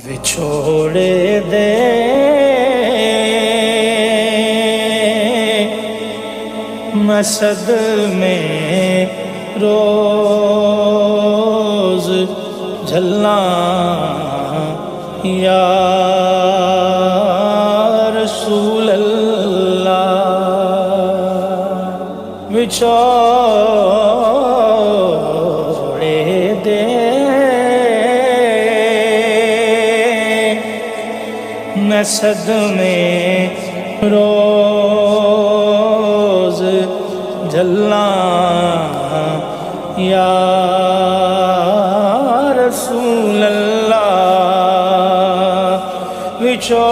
ਵਿਛੋੜੇ ਦੇ ਮੈਂ ਸਦਮੇ ਰੋਜ਼ ਝੱਲਾਂ یا رسول اللہ وچھوڑے دے میں صدمے روز جھلاں یا رسول اللہ چھوڑے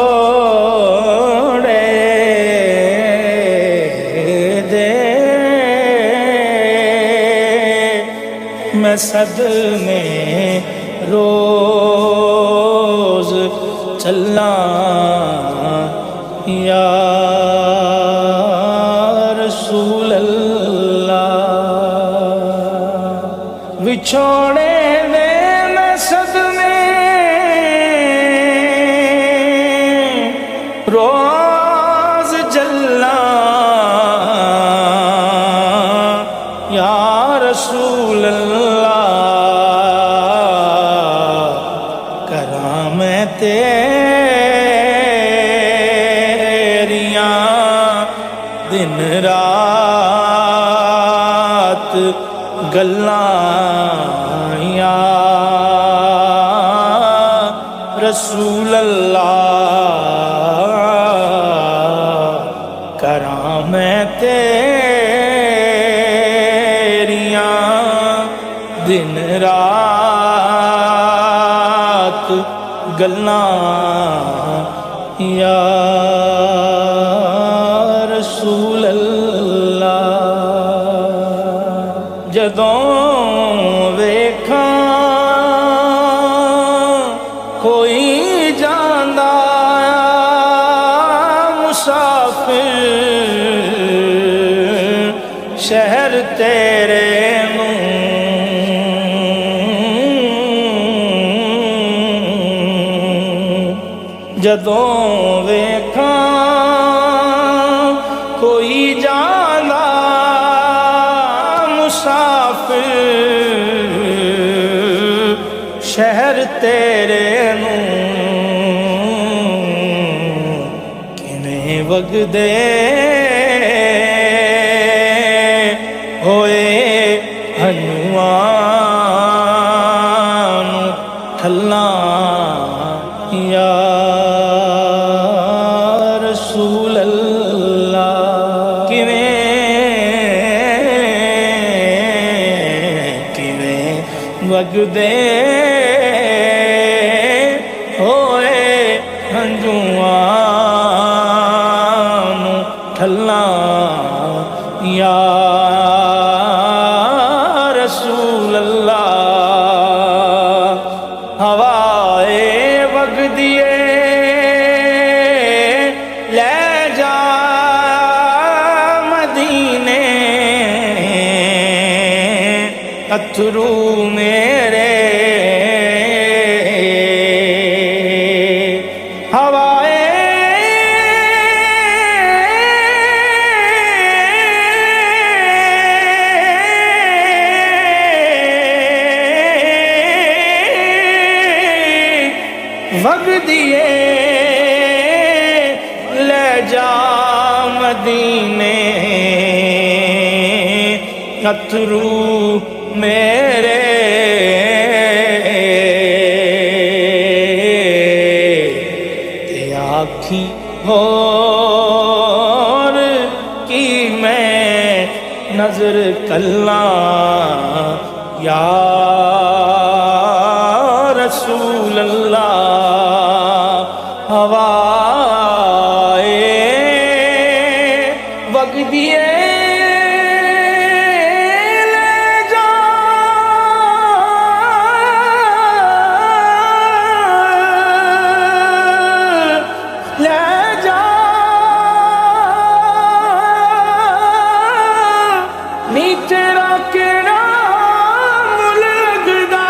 دے میں صدمے روز چلاں یا رسول اللہ وچھوڑے دے میں صدمے روز جلاں یا رسول اللہ کراں میں تیریاں دن رات گلاں یا رسول اللہ کراں میں تیریاں دن رات گلاں یا رسول اللہ جدوں ویکھاں کوئی جاندا مسافر شہر تیرے نوں جدوں ویکھاں کوئی جاندا مسافر شہر تیرے نوں کیویں وگدے ہوئے ہنواں نوں ٹھلاں یا رسول اللہ کیویں وگدے ہوئے ہنجواں نوں ٹھلاں یا رسول اللہ ہوائے وگدیے لے جا مدینے اتھرو میرے ہوائے وگدیے لے جا مدینے اتھرو میرے تے آکھی ہور کی میں نظر کلاں یا رسول اللہ ہوائے وگدیے لے جا لے جا نی تیرا کیڑا مل لگدا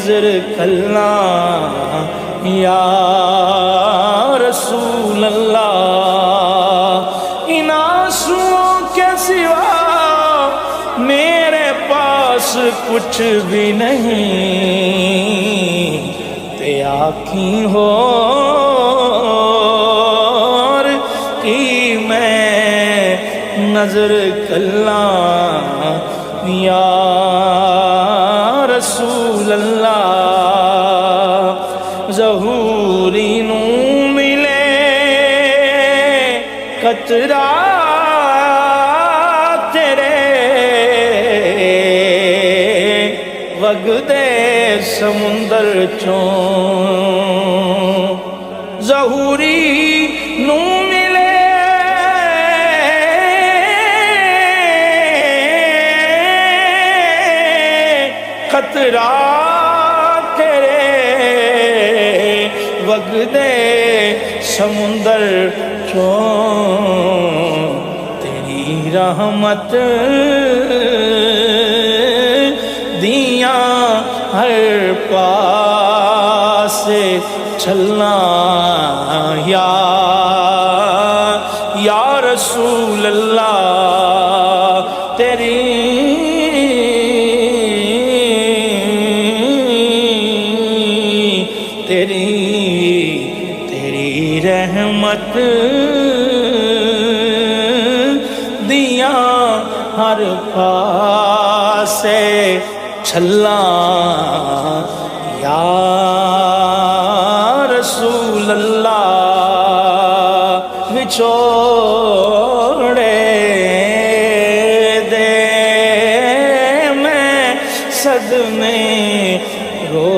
نظر کلا یا رسول اللہ، ان آنسوؤں کے سوا میرے پاس کچھ بھی نہیں، تے آنکھیں ہو کی میں نظر کلا یا رسول اللہ، ظہوری نو ملے قطرہ تیرے وگدے سمندر چوں، ظہوری نو ملے قطرہ تیرے وگدے سمندر چوں، تیری رحمت دیاں ہر پاس چلنا یا رسول اللہ، تیری رحمت دیاں ہر پاسے چھلا یا رسول اللہ، وچھوڑے دے میں صدمے رو